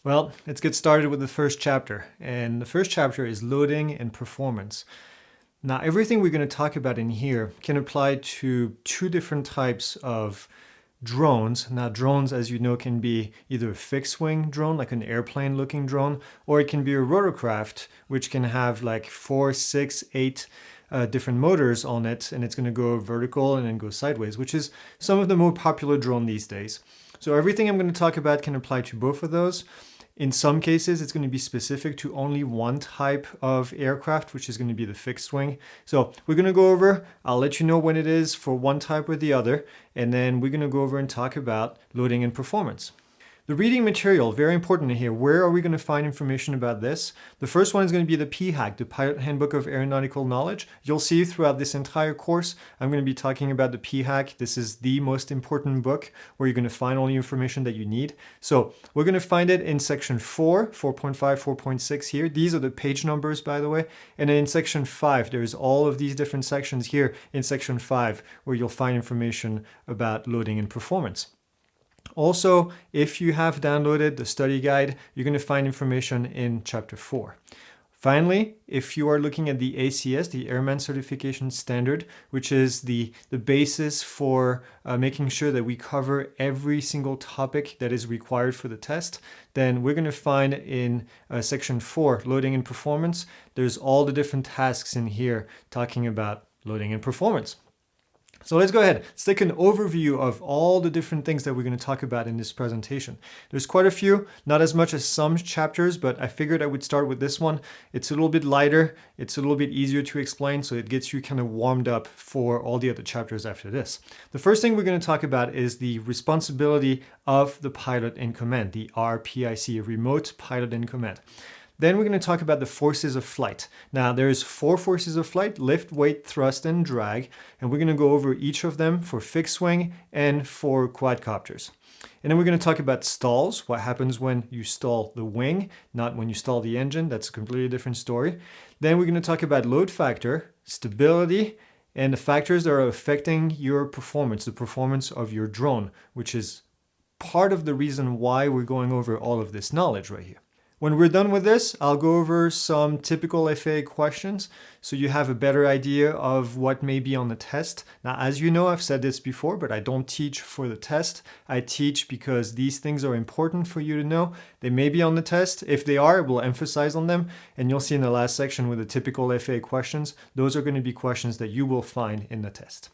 Well, let's get started with the first chapter. And the first chapter is loading and performance. Now, everything we're going to talk about in here can apply to two different types of drones. Now, drones, as you know, can be either a fixed wing drone, like an airplane looking drone, or it can be a rotorcraft, which can have like 4, 6, 8 different motors on it, and it's going to go vertical and then go sideways, which is some of the more popular drone these days. So everything I'm going to talk about can apply to both of those. In some cases, it's going to be specific to only one type of aircraft, which is going to be the fixed wing. So we're going to go over, I'll let you know when it is for one type or the other, and then we're going to go over and talk about loading and performance. The reading material, very important here. Where are we going to find information about this? The first one is going to be the PHAK, the Pilot Handbook of Aeronautical Knowledge. You'll see throughout this entire course, I'm going to be talking about the PHAK. This is the most important book where you're going to find all the information that you need. So we're going to find it in section 4, 4.5, 4.6 here. These are the page numbers, by the way. And then in section 5, there's all of these different sections here in section 5 where you'll find information about loading and performance. Also, if you have downloaded the study guide, you're going to find information in chapter 4. Finally, if you are looking at the ACS, the Airman Certification Standard, which is the basis for making sure that we cover every single topic that is required for the test, then we're going to find in section 4, loading and performance, there's all the different tasks in here talking about loading and performance. So let's go ahead. Let's take an overview of all the different things that we're going to talk about in this presentation. There's quite a few, not as much as some chapters, but I figured I would start with this one. It's a little bit lighter. It's a little bit easier to explain, so it gets you kind of warmed up for all the other chapters after this. The first thing we're going to talk about is the responsibility of the pilot in command, the RPIC, Remote Pilot in Command. Then we're going to talk about the forces of flight. Now, there's 4 forces of flight: lift, weight, thrust, and drag. And we're going to go over each of them for fixed wing and for quadcopters. And then we're going to talk about stalls, what happens when you stall the wing, not when you stall the engine. That's a completely different story. Then we're going to talk about load factor, stability, and the factors that are affecting your performance, the performance of your drone, which is part of the reason why we're going over all of this knowledge right here. When we're done with this, I'll go over some typical FAA questions so you have a better idea of what may be on the test. Now, as you know, I've said this before, but I don't teach for the test. I teach because these things are important for you to know. They may be on the test. If they are, we'll emphasize on them. And you'll see in the last section with the typical FAA questions, those are going to be questions that you will find in the test.